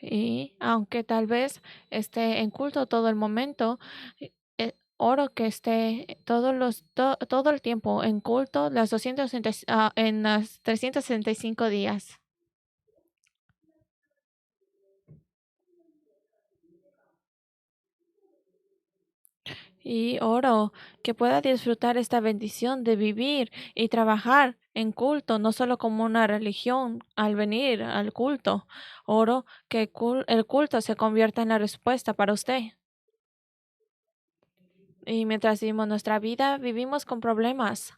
Y aunque tal vez esté en culto todo el momento, oro que esté todo el tiempo en culto en las 365 días. Y oro que pueda disfrutar esta bendición de vivir y trabajar en culto, no solo como una religión al venir al culto. Oro que el culto se convierta en la respuesta para usted. Y mientras vivimos nuestra vida, vivimos con problemas.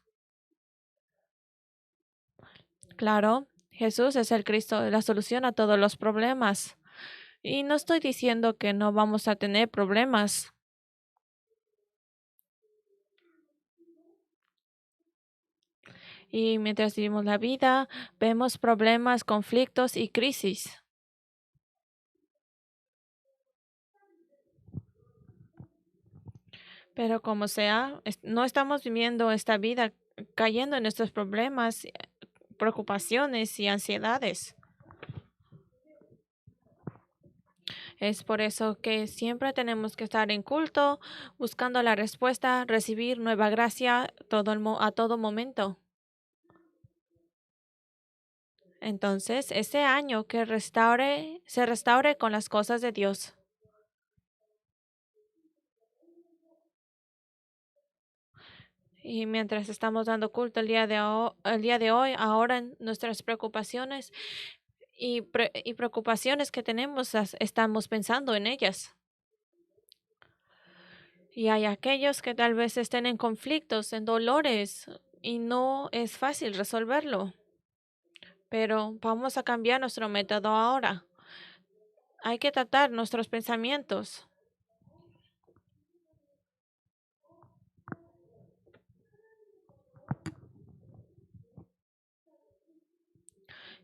Claro, Jesús es el Cristo, la solución a todos los problemas. Y no estoy diciendo que no vamos a tener problemas. Y mientras vivimos la vida, vemos problemas, conflictos y crisis. Pero como sea, no estamos viviendo esta vida cayendo en estos problemas, preocupaciones y ansiedades. Es por eso que siempre tenemos que estar en culto, buscando la respuesta, recibir nueva gracia a todo momento. Entonces, ese año que se restaure con las cosas de Dios. Y mientras estamos dando culto el día de hoy, ahora en nuestras preocupaciones y preocupaciones que tenemos, estamos pensando en ellas. Y hay aquellos que tal vez estén en conflictos, en dolores, y no es fácil resolverlo. Pero vamos a cambiar nuestro método ahora. Hay que tratar nuestros pensamientos.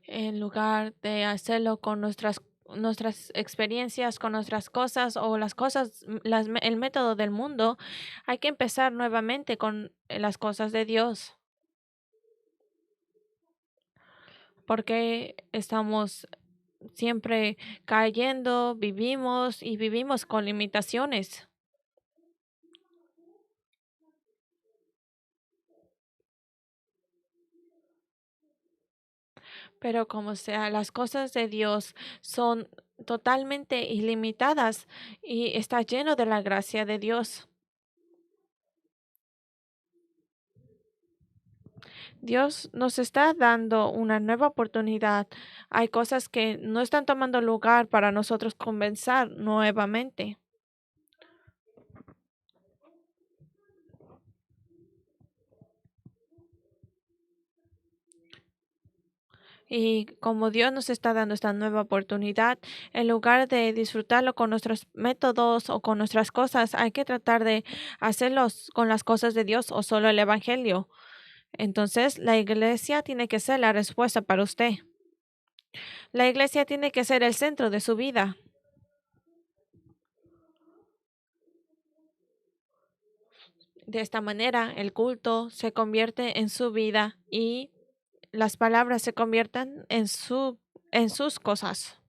En lugar de hacerlo con nuestras experiencias, con nuestras cosas o las cosas, el método del mundo, hay que empezar nuevamente con las cosas de Dios. Porque estamos siempre cayendo, vivimos y vivimos con limitaciones. Pero como sea, las cosas de Dios son totalmente ilimitadas y está lleno de la gracia de Dios. Dios nos está dando una nueva oportunidad. Hay cosas que no están tomando lugar para nosotros comenzar nuevamente. Y como Dios nos está dando esta nueva oportunidad, en lugar de disfrutarlo con nuestros métodos o con nuestras cosas, hay que tratar de hacerlos con las cosas de Dios o solo el Evangelio. Entonces, la iglesia tiene que ser la respuesta para usted. La iglesia tiene que ser el centro de su vida. De esta manera, el culto se convierte en su vida y las palabras se convierten en sus cosas.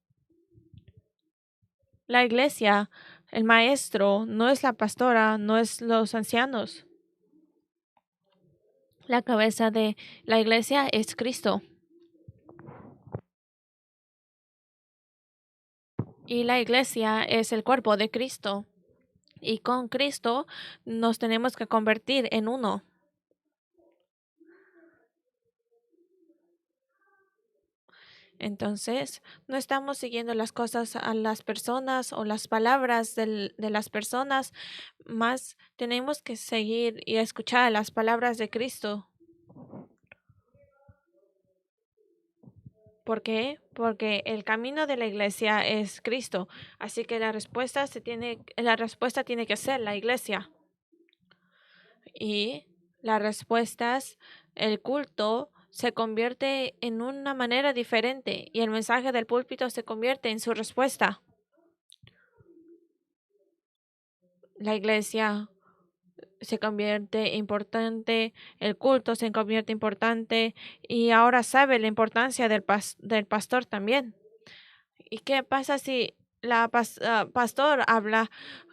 La iglesia, el maestro, no es la pastora, no es los ancianos. La cabeza de la iglesia es Cristo. Y la iglesia es el cuerpo de Cristo. Y con Cristo nos tenemos que convertir en uno. Entonces, no estamos siguiendo las cosas a las personas o las palabras de las personas, más tenemos que seguir y escuchar las palabras de Cristo. ¿Por qué? Porque el camino de la iglesia es Cristo. Así que la respuesta tiene que ser la iglesia. Y las respuestas, el culto se convierte en una manera diferente y el mensaje del púlpito se convierte en su respuesta. La iglesia se convierte importante, el culto se convierte importante y ahora sabe la importancia del pastor también. ¿Y qué pasa si la pastor habla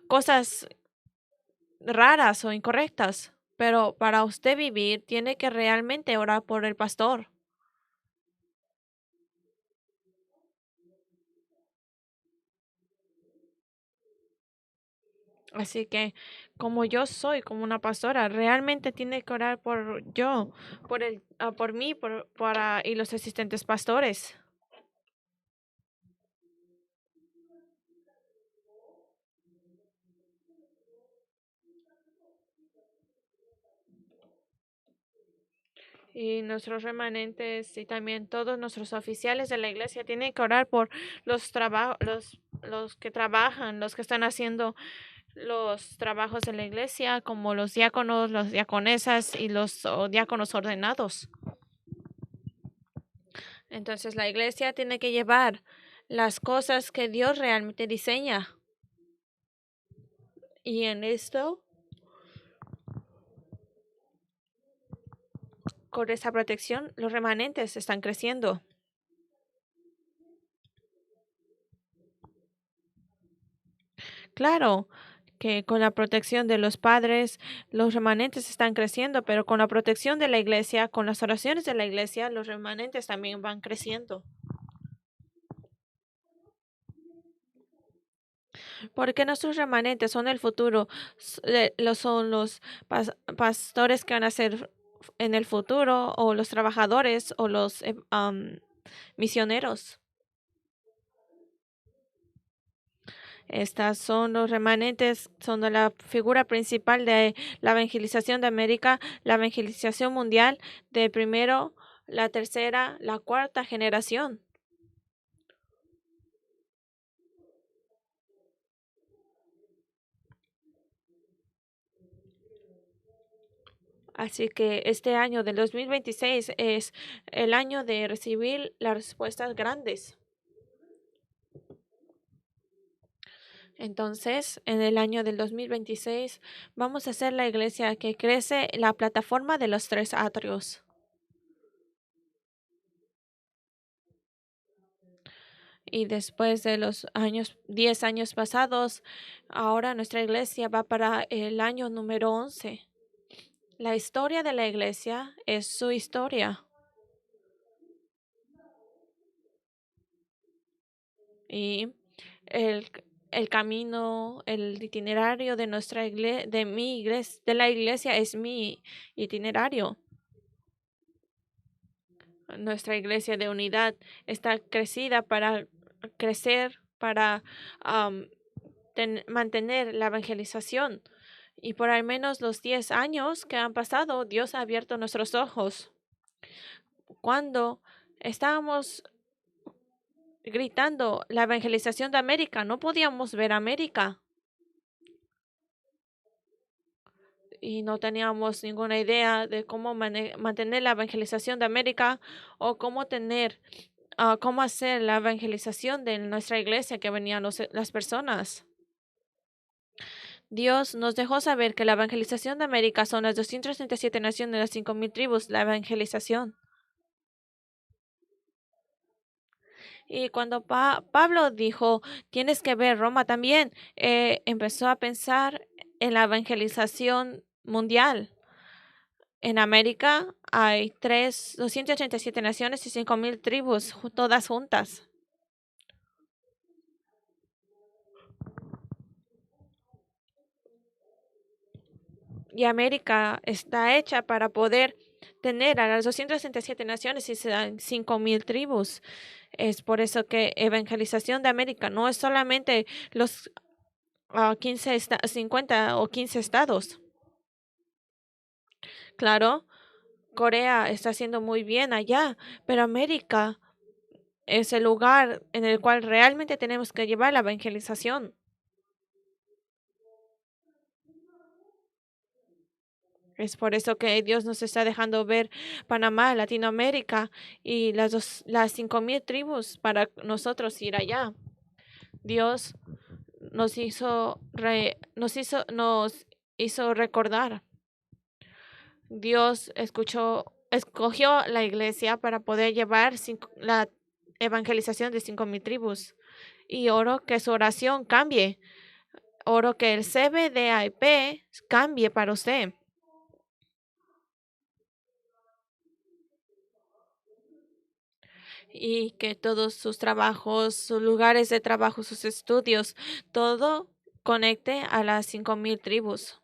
cosas raras o incorrectas? Pero para usted vivir, tiene que realmente orar por el pastor. Así que, como yo soy como una pastora, realmente tiene que orar por yo, por mí, y los asistentes pastores. Y nuestros remanentes y también todos nuestros oficiales de la iglesia tienen que orar por los que trabajan, los que están haciendo los trabajos de la iglesia, como los diáconos, las diaconesas y los diáconos ordenados. Entonces la iglesia tiene que llevar las cosas que Dios realmente diseña. Y en esto, con esa protección, los remanentes están creciendo. Claro que con la protección de los padres, los remanentes están creciendo, pero con la protección de la iglesia, con las oraciones de la iglesia, los remanentes también van creciendo. Porque nuestros remanentes son el futuro, son los pastores que van a ser en el futuro, o los trabajadores, o los misioneros. Estas son los remanentes, son de la figura principal de la evangelización de América, la evangelización mundial de primero, la tercera, la cuarta generación. Así que este año del 2026 es el año de recibir las respuestas grandes. Entonces, en el año del 2026 vamos a ser la iglesia que crece la plataforma de los tres atrios. Y después de los 10 años pasados, ahora nuestra iglesia va para el año número 11. La historia de la iglesia es su historia. Y el, el camino, el itinerario de nuestra iglesia, de mi iglesia, de la iglesia es mi itinerario. Nuestra iglesia de unidad está crecida para crecer, para mantener la evangelización. Y por al menos los 10 años que han pasado, Dios ha abierto nuestros ojos. Cuando estábamos gritando la evangelización de América, no podíamos ver América y no teníamos ninguna idea de cómo mantener la evangelización de América, o cómo hacer la evangelización de nuestra iglesia que venían las personas. Dios nos dejó saber que la evangelización de América son las 237 naciones, las 5,000 tribus, la evangelización. Y cuando Pablo dijo, tienes que ver Roma también, empezó a pensar en la evangelización mundial. En América hay 287 naciones y 5,000 tribus, todas juntas. Y América está hecha para poder tener a las 267 naciones y 5,000 tribus. Es por eso que evangelización de América no es solamente los 50 o 15 estados. Claro, Corea está haciendo muy bien allá, pero América es el lugar en el cual realmente tenemos que llevar la evangelización. Es por eso que Dios nos está dejando ver Panamá, Latinoamérica y las 5,000 tribus para nosotros ir allá. Dios nos hizo recordar. Dios escogió la iglesia para poder llevar la evangelización de 5,000 tribus. Y oro que su oración cambie. Oro que el CBDIP cambie para usted. Y que todos sus trabajos, sus lugares de trabajo, sus estudios, todo conecte a las 5,000 tribus.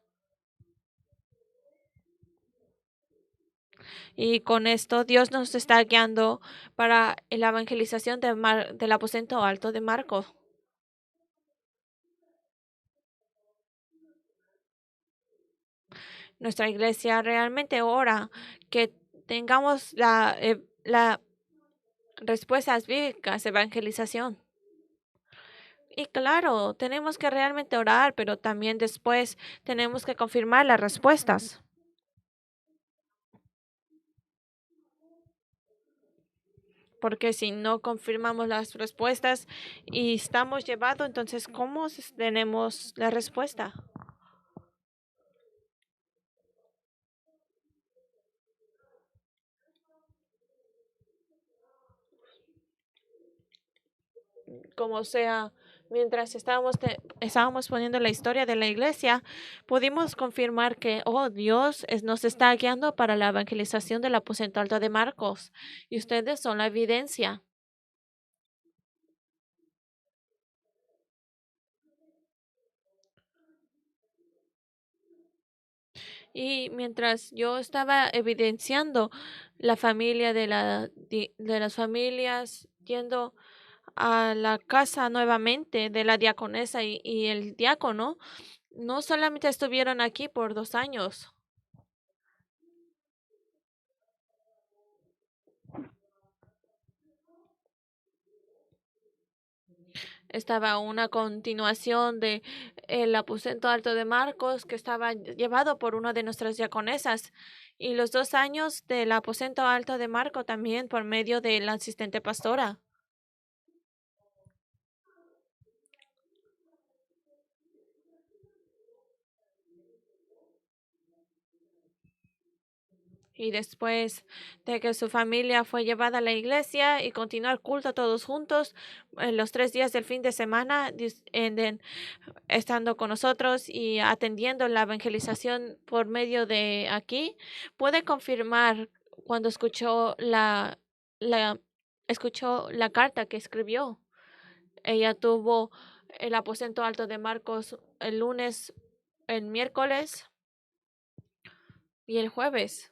Y con esto Dios nos está guiando para la evangelización del aposento alto de Marcos. Nuestra iglesia realmente ora que tengamos la respuestas bíblicas de evangelización. Y claro, tenemos que realmente orar, pero también después tenemos que confirmar las respuestas. Porque si no confirmamos las respuestas y estamos llevados, entonces, ¿cómo tenemos la respuesta? Como sea, mientras estábamos poniendo la historia de la iglesia, pudimos confirmar que, oh, Dios nos está guiando para la evangelización del aposento alto de Marcos. Y ustedes son la evidencia. Y mientras yo estaba evidenciando la familia de las familias yendo a la casa nuevamente de la diaconesa y el diácono, no solamente estuvieron aquí por 2 años. Estaba una continuación de el aposento alto de Marcos que estaba llevado por una de nuestras diaconesas y los 2 años del aposento alto de Marco también por medio de la asistente pastora. Y después de que su familia fue llevada a la iglesia y continuar culto todos juntos en los 3 días del fin de semana, estando con nosotros y atendiendo la evangelización por medio de aquí, puede confirmar cuando la, escuchó la carta que escribió. Ella tuvo el aposento alto de Marcos el lunes, el miércoles y el jueves.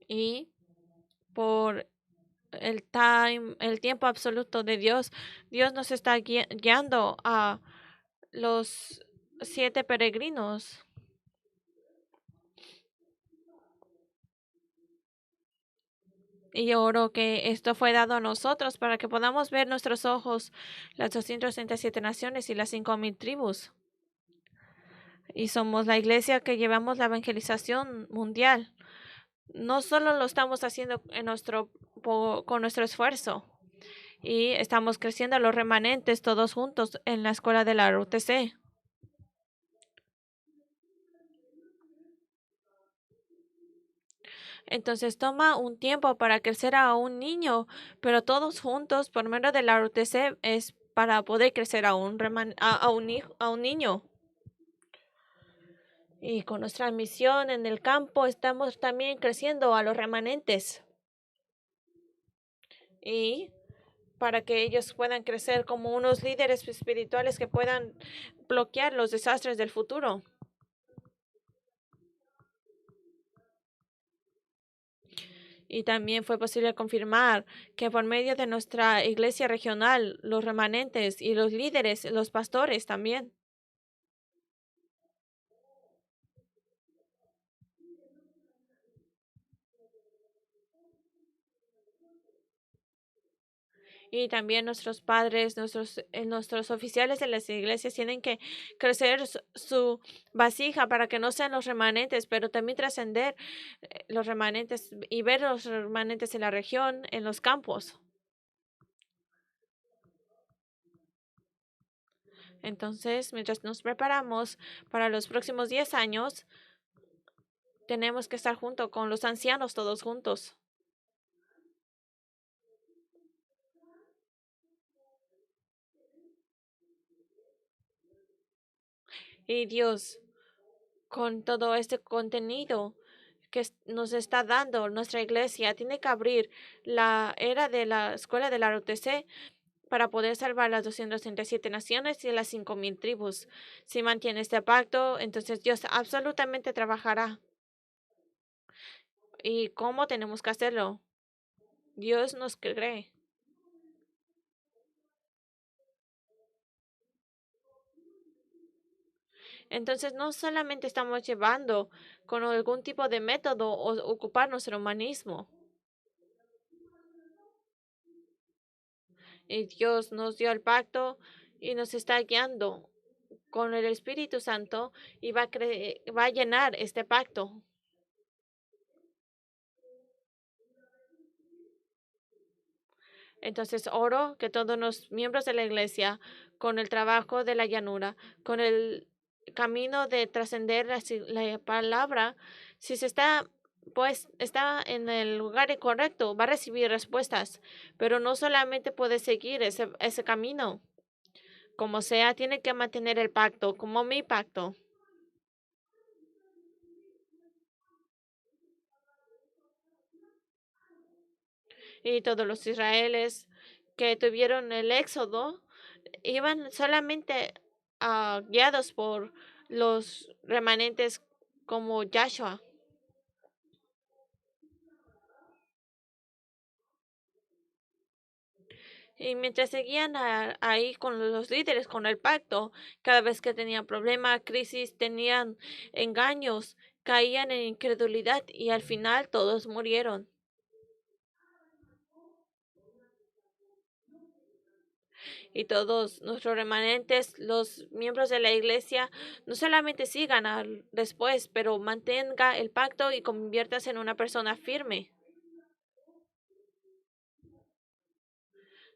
Y por el tiempo absoluto de Dios, Dios nos está guiando a los 7 peregrinos. Y yo oro que esto fue dado a nosotros para que podamos ver nuestros ojos las 237 naciones y las 5,000 tribus. Y somos la iglesia que llevamos la evangelización mundial. No solo lo estamos haciendo con nuestro esfuerzo. Y estamos creciendo los remanentes todos juntos en la escuela de la RUTC. Entonces toma un tiempo para crecer a un niño, pero todos juntos por medio de la RUTC es para poder crecer a un niño. Y con nuestra misión en el campo estamos también creciendo a los remanentes. Y para que ellos puedan crecer como unos líderes espirituales que puedan bloquear los desastres del futuro. Y también fue posible confirmar que por medio de nuestra iglesia regional, los remanentes y los líderes, los pastores también. Y también nuestros padres, nuestros oficiales de las iglesias tienen que crecer su vasija para que no sean los remanentes, pero también trascender los remanentes y ver los remanentes en la región, en los campos. Entonces, mientras nos preparamos para los próximos 10 años, tenemos que estar junto con los ancianos todos juntos. Y Dios, con todo este contenido que nos está dando nuestra iglesia, tiene que abrir la era de la escuela de la ROTC para poder salvar las 237 naciones y las 5,000 tribus. Si mantiene este pacto, entonces Dios absolutamente trabajará. ¿Y cómo tenemos que hacerlo? Dios nos cree. Entonces, no solamente estamos llevando con algún tipo de método o ocupar nuestro humanismo. Y Dios nos dio el pacto y nos está guiando con el Espíritu Santo y va a llenar este pacto. Entonces, oro que todos los miembros de la iglesia, con el trabajo de la llanura, con el camino de trascender la palabra, si se está, pues, está en el lugar incorrecto, va a recibir respuestas, pero no solamente puede seguir ese camino. Como sea, tiene que mantener el pacto, como mi pacto. Y todos los israeles que tuvieron el éxodo iban solamente guiados por los remanentes como Joshua. Y mientras seguían ahí con los líderes, con el pacto, cada vez que tenían problemas, crisis, tenían engaños, caían en incredulidad y al final todos murieron. Y todos nuestros remanentes, los miembros de la iglesia, no solamente sigan después, pero mantenga el pacto y conviértase en una persona firme.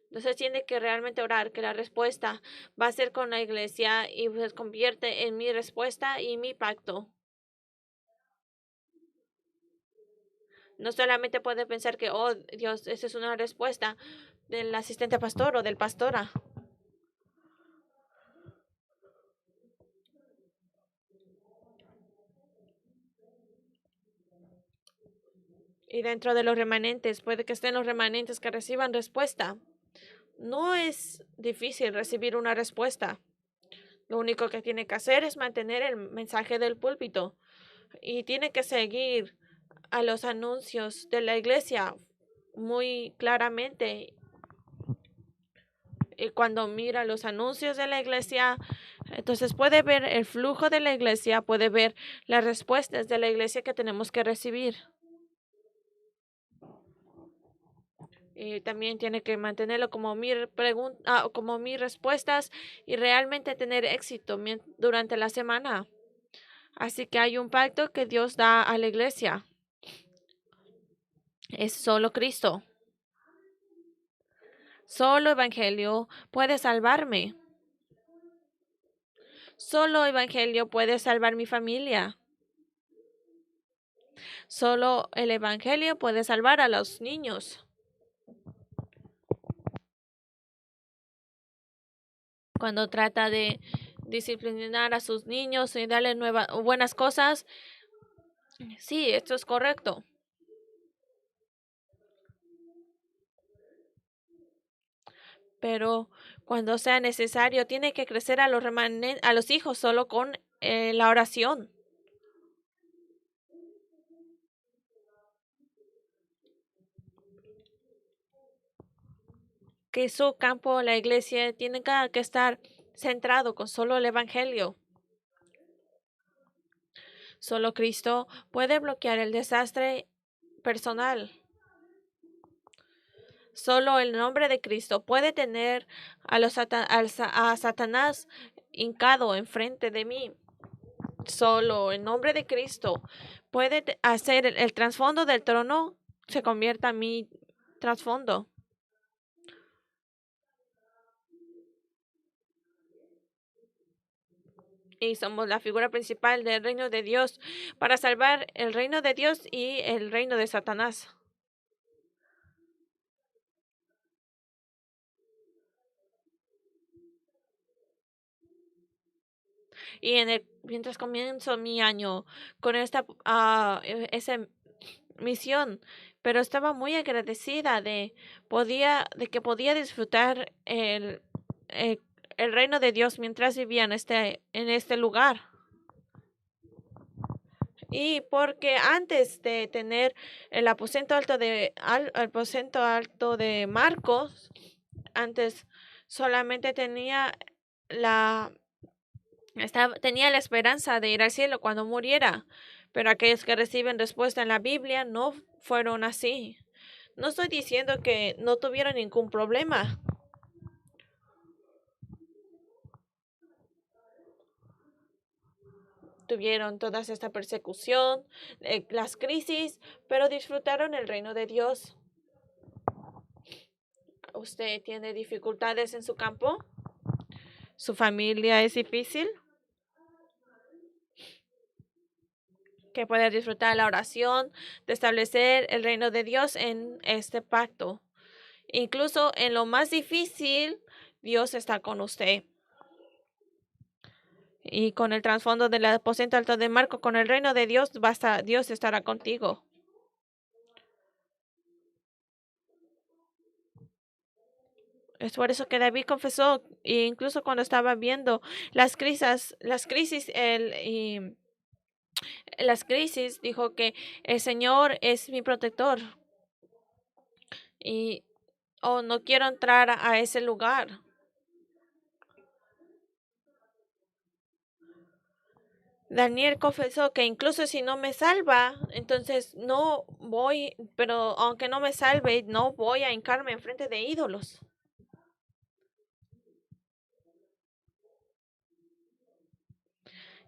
Entonces tiene que realmente orar que la respuesta va a ser con la iglesia y se convierte en mi respuesta y mi pacto. No solamente puede pensar que, oh Dios, esa es una respuesta del asistente pastor o del pastora. Y dentro de los remanentes, puede que estén los remanentes que reciban respuesta. No es difícil recibir una respuesta. Lo único que tiene que hacer es mantener el mensaje del púlpito y tiene que seguir a los anuncios de la iglesia muy claramente. Y cuando mira los anuncios de la iglesia, entonces puede ver el flujo de la iglesia, puede ver las respuestas de la iglesia que tenemos que recibir. Y también tiene que mantenerlo como como mis respuestas y realmente tener éxito durante la semana. Así que hay un pacto que Dios da a la iglesia. Es solo Cristo. Solo Evangelio puede salvarme. Solo Evangelio puede salvar mi familia. Solo el Evangelio puede salvar a los niños. Cuando trata de disciplinar a sus niños y darle buenas cosas, sí, esto es correcto. Pero cuando sea necesario, tiene que crecer a los hijos solo con la oración. Que su campo, la iglesia, tiene que estar centrado con solo el Evangelio. Solo Cristo puede bloquear el desastre personal. Solo el nombre de Cristo puede tener a Satanás hincado enfrente de mí. Solo el nombre de Cristo puede hacer el trasfondo del trono se convierta en mi trasfondo. Y somos la figura principal del reino de Dios para salvar el reino de Dios y el reino de Satanás. Y mientras comienzo mi año con esa misión, pero estaba muy agradecida de que podía disfrutar eh, el reino de Dios mientras vivía en este lugar. Y porque antes de tener el aposento alto de Marcos, antes solamente la tenía la esperanza de ir al cielo cuando muriera, pero aquellos que reciben respuesta en la Biblia no fueron así. No estoy diciendo que no tuvieron ningún problema. Tuvieron toda esta persecución, las crisis, pero disfrutaron el reino de Dios. ¿Usted tiene dificultades en su campo? ¿Su familia es difícil? Que puede disfrutar la oración, de establecer el reino de Dios en este pacto. Incluso en lo más difícil, Dios está con usted. Y con el trasfondo del aposento alto de Marco, con el reino de Dios, Dios estará contigo. Es por eso que David confesó, e incluso cuando estaba viendo las crisis, dijo que el Señor es mi protector y no quiero entrar a ese lugar. Daniel confesó que incluso si no me salva, entonces no voy, pero aunque no me salve, no voy a hincarme enfrente de ídolos.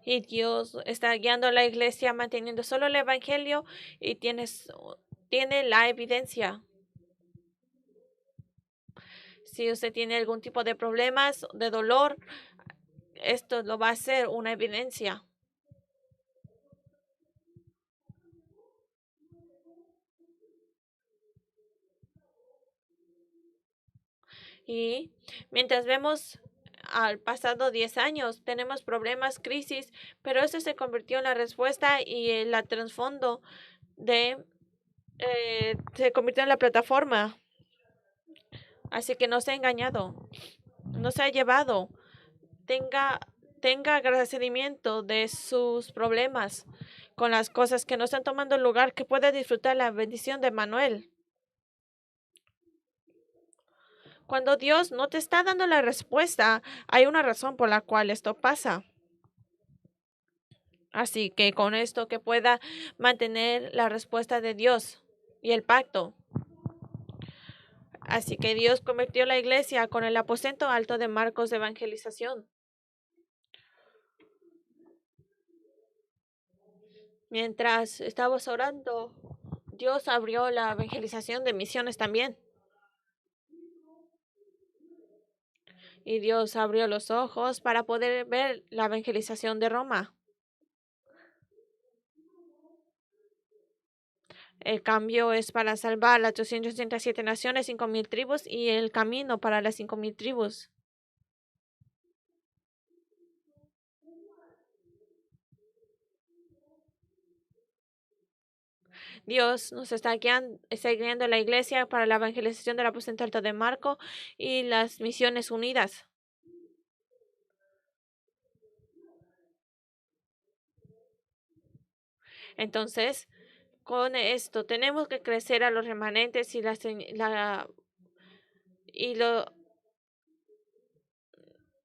Y Dios está guiando a la iglesia manteniendo solo el evangelio y tiene la evidencia. Si usted tiene algún tipo de problemas, de dolor, esto lo va a hacer una evidencia. Y mientras vemos al pasado 10 años, tenemos problemas, crisis, pero eso se convirtió en la respuesta y el trasfondo se convirtió en la plataforma. Así que no se ha engañado, no se ha llevado. Tenga, tenga agradecimiento de sus problemas con las cosas que no están tomando lugar, que pueda disfrutar la bendición de Manuel. Cuando Dios no te está dando la respuesta, hay una razón por la cual esto pasa. Así que con esto que pueda mantener la respuesta de Dios y el pacto. Así que Dios convirtió la iglesia con el aposento alto de Marcos de evangelización. Mientras estábamos orando, Dios abrió la evangelización de misiones también. Y Dios abrió los ojos para poder ver la evangelización de Roma. El cambio es para salvar las 237 naciones, 5,000 tribus y el camino para las 5,000 tribus. Dios nos está guiando la iglesia para la evangelización del aposento alto de Marco y las misiones unidas. Entonces, con esto tenemos que crecer a los remanentes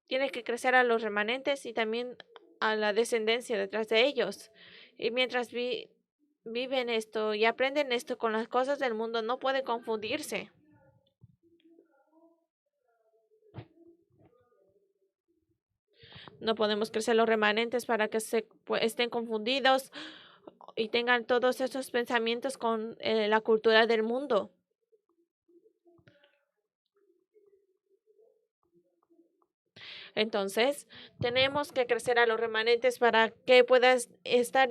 tiene que crecer a los remanentes y también a la descendencia detrás de ellos. Y mientras viven esto y aprenden esto con las cosas del mundo, no puede confundirse. No podemos crecer los remanentes para que estén confundidos y tengan todos esos pensamientos con la cultura del mundo. Entonces, tenemos que crecer a los remanentes para que puedan estar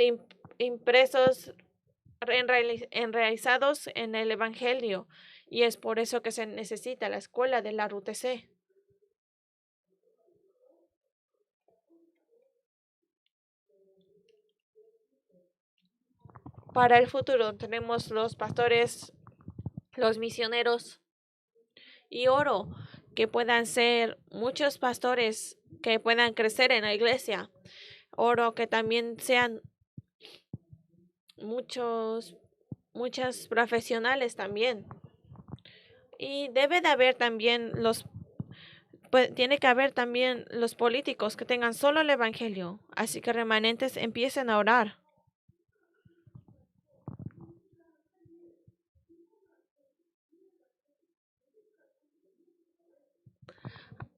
impresos, enraizados en el Evangelio. Y es por eso que se necesita la escuela de la RUTC. Para el futuro tenemos los pastores, los misioneros y oro que puedan ser muchos pastores que puedan crecer en la iglesia. Oro que también sean muchas profesionales también. Y debe de haber también tiene que haber también los políticos que tengan solo el evangelio. Así que remanentes empiecen a orar.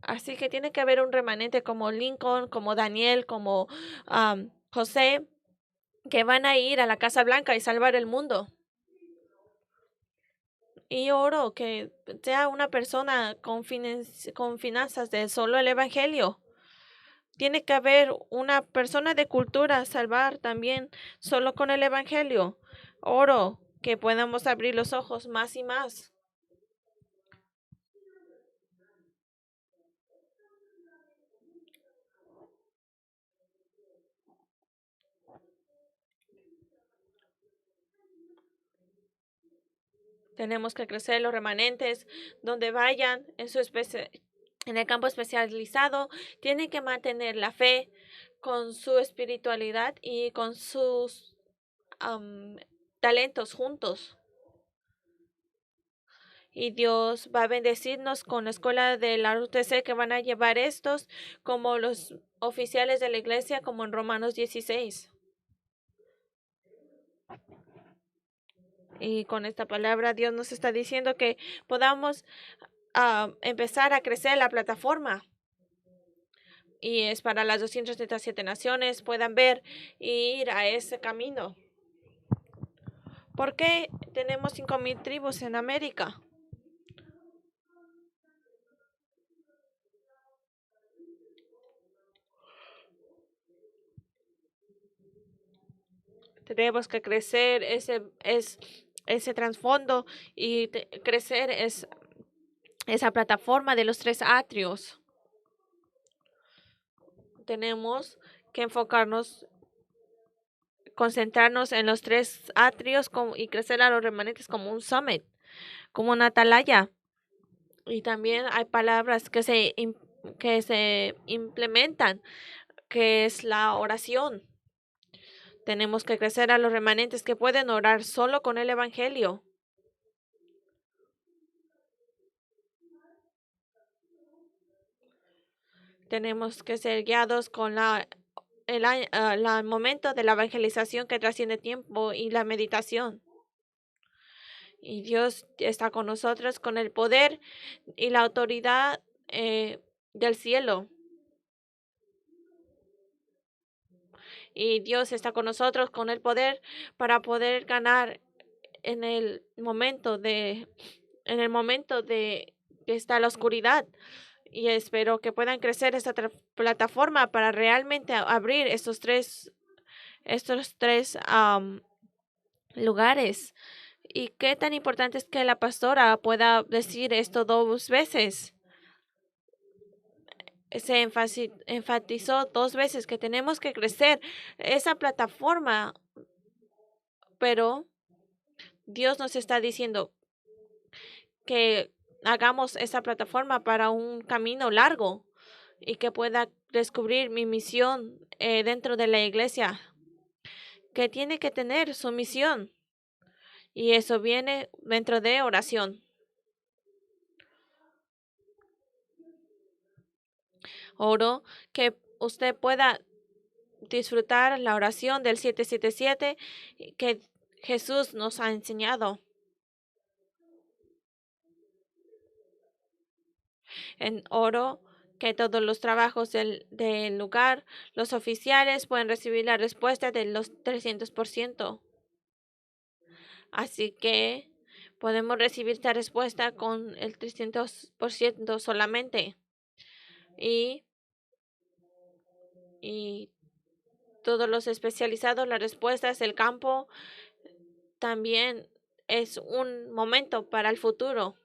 Así que tiene que haber un remanente como Lincoln, como Daniel, como José, que van a ir a la Casa Blanca y salvar el mundo. Y oro que sea una persona con finanzas de solo el evangelio. Tiene que haber una persona de cultura salvar también solo con el evangelio. Oro que podamos abrir los ojos más y más. Tenemos que crecer los remanentes donde vayan en el campo especializado. Tienen que mantener la fe con su espiritualidad y con sus talentos juntos. Y Dios va a bendecirnos con la escuela de la RUTC que van a llevar estos como los oficiales de la iglesia, como en Romanos 16. Y con esta palabra Dios nos está diciendo que podamos empezar a crecer la plataforma. Y es para las 237 naciones puedan ver y ir a ese camino. ¿Por qué tenemos 5,000 tribus en América? Tenemos que crecer ese trasfondo y crecer esa plataforma de los 3 atrios. Tenemos que concentrarnos en los 3 atrios y crecer a los remanentes como un summit, como una atalaya. Y también hay palabras que se implementan, que es la oración. Tenemos que crecer a los remanentes que pueden orar solo con el evangelio. Tenemos que ser guiados con el momento de la evangelización que trasciende tiempo y la meditación. Y Dios está con nosotros con el poder y la autoridad del cielo. Y Dios está con nosotros con el poder para poder ganar en el momento de que está la oscuridad. Y espero que puedan crecer esta plataforma para realmente abrir estos tres lugares. Y qué tan importante es que la pastora pueda decir esto 2 veces. Se enfatizó 2 veces que tenemos que crecer esa plataforma, pero Dios nos está diciendo que hagamos esa plataforma para un camino largo y que pueda descubrir mi misión dentro de la iglesia, que tiene que tener su misión. Y eso viene dentro de oración. Oro que usted pueda disfrutar la oración del 777 que Jesús nos ha enseñado. En oro que todos los trabajos del lugar, los oficiales pueden recibir la respuesta de los 300%. Así que podemos recibir esta respuesta con el 300% solamente. Y todos los especializados, las respuestas, el campo, también es un momento para el futuro.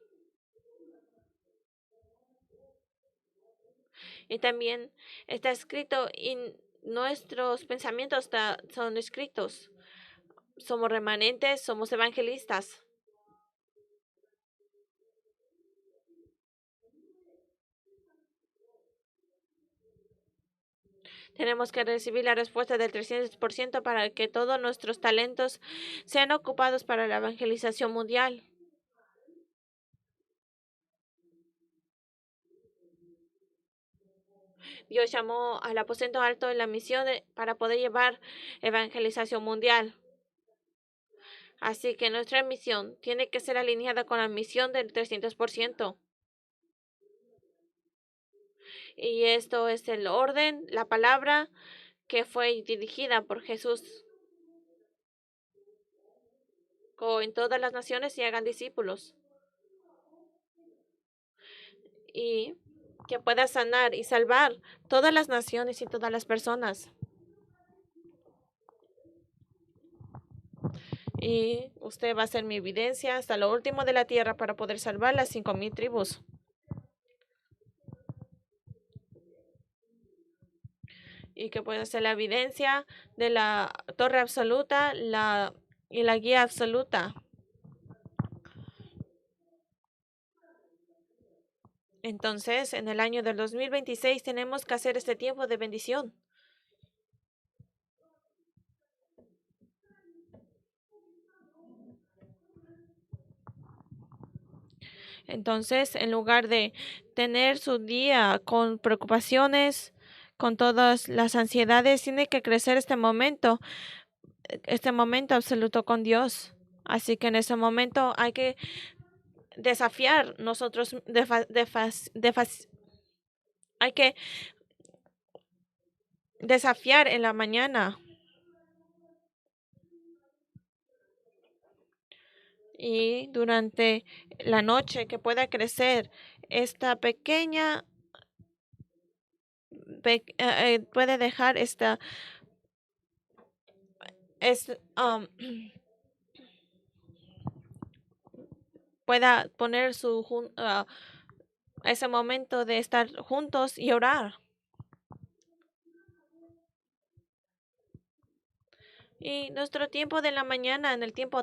Y también está escrito y nuestros pensamientos son escritos. somos remanentes, somos evangelistas. Tenemos que recibir la respuesta del 300% para que todos nuestros talentos sean ocupados para la evangelización mundial. Dios llamó al aposento alto en la misión para poder llevar evangelización mundial. Así que nuestra misión tiene que ser alineada con la misión del 300%. Y esto es el orden, la palabra que fue dirigida por Jesús. Go en todas las naciones y hagan discípulos. Y que pueda sanar y salvar todas las naciones y todas las personas. Y usted va a ser mi evidencia hasta lo último de la tierra para poder salvar las 5,000 tribus. Y que pueda ser la evidencia de la torre absoluta y la guía absoluta. Entonces, en el año del 2026 tenemos que hacer este tiempo de bendición. Entonces, en lugar de tener su día con preocupaciones, con todas las ansiedades, tiene que crecer este momento absoluto con Dios. Así que en ese momento hay que desafiar nosotros, hay que desafiar en la mañana. Y durante la noche que pueda crecer esta pequeña, puede dejar esta, pueda poner ese momento de estar juntos y orar. Y nuestro tiempo de la mañana, en el tiempo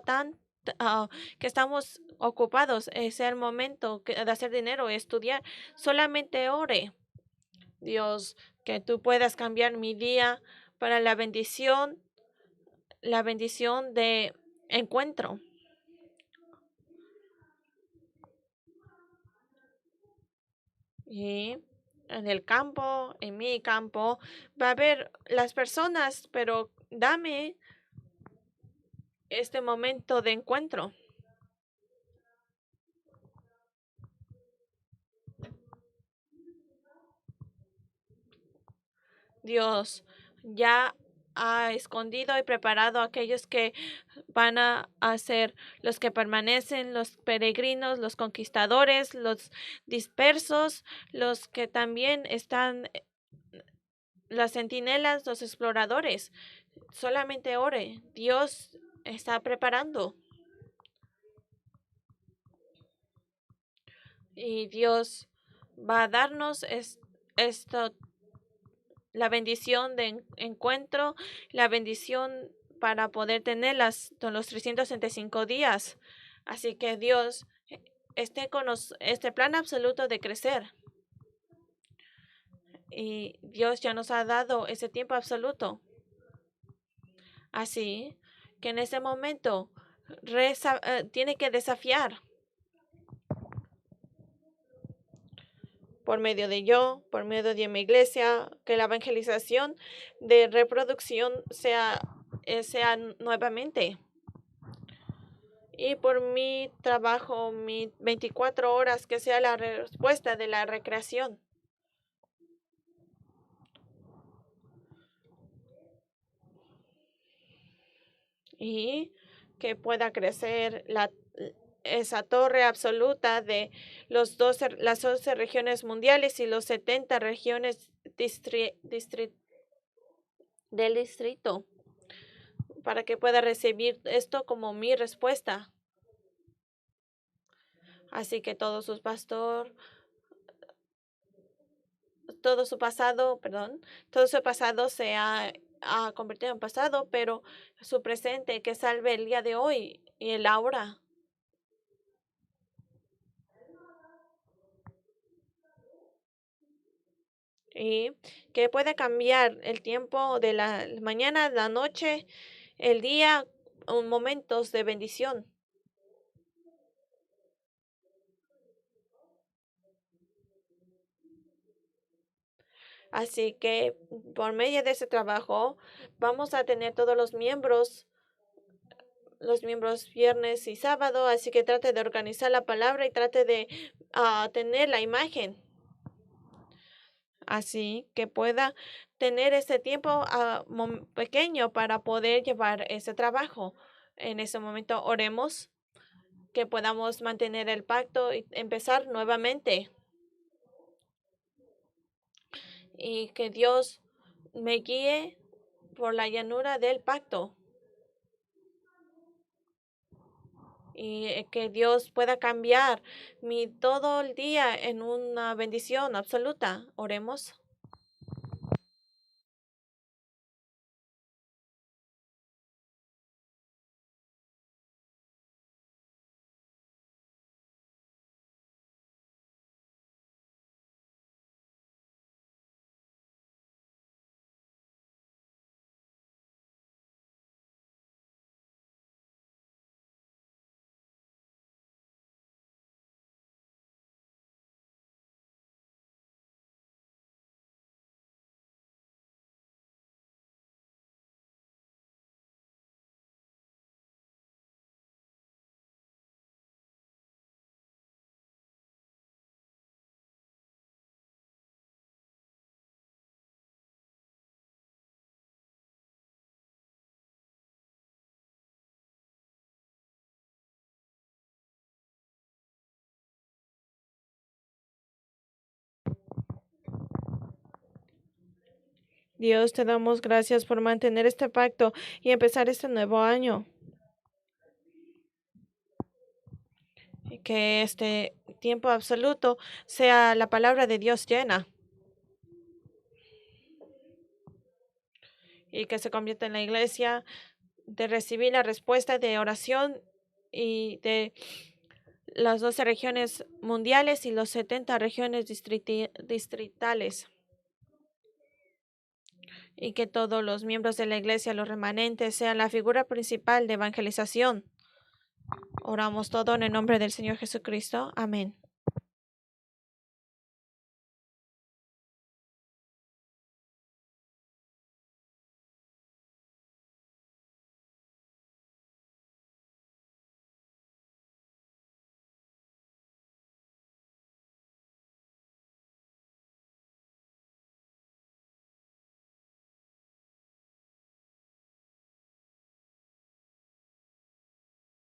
que estamos ocupados, es el momento de hacer dinero, estudiar. Solamente ore. Dios, que tú puedas cambiar mi día para la bendición de encuentro. Y en el campo, en mi campo, va a haber las personas, pero dame este momento de encuentro. Dios ya ha escondido y preparado a aquellos que van a ser los que permanecen, los peregrinos, los conquistadores, los dispersos, los que también están, las centinelas, los exploradores. Solamente ore. Dios está preparando. Y Dios va a darnos esto, la bendición de encuentro, la bendición para poder tener los 365 días. Así que Dios esté con este plan absoluto de crecer. Y Dios ya nos ha dado ese tiempo absoluto. Así que en ese momento tiene que desafiar por medio de por medio de mi iglesia, que la evangelización de reproducción sea nuevamente. Y por mi trabajo, mi 24 horas, que sea la respuesta de la recreación. Y que pueda crecer esa torre absoluta de las 12 regiones mundiales y los 70 regiones del distrito, para que pueda recibir esto como mi respuesta. Así que todo su pasado sea ha convertido en pasado, pero su presente que salve el día de hoy y el ahora. Y que puede cambiar el tiempo de la mañana, la noche, el día, momentos de bendición. Así que por medio de ese trabajo vamos a tener todos los miembros viernes y sábado, así que trate de organizar la palabra y trate de tener la imagen, así que pueda tener ese tiempo pequeño para poder llevar ese trabajo. En ese momento oremos que podamos mantener el pacto y empezar nuevamente y que Dios me guíe por la llanura del pacto. Y que Dios pueda cambiar mi todo el día en una bendición absoluta. Oremos. Dios, te damos gracias por mantener este pacto y empezar este nuevo año. Y que este tiempo absoluto sea la palabra de Dios llena y que se convierta en la iglesia de recibir la respuesta de oración y de las 12 regiones mundiales y los 70 regiones distritales. Y que todos los miembros de la iglesia, los remanentes, sean la figura principal de evangelización. Oramos todo en el nombre del Señor Jesucristo. Amén.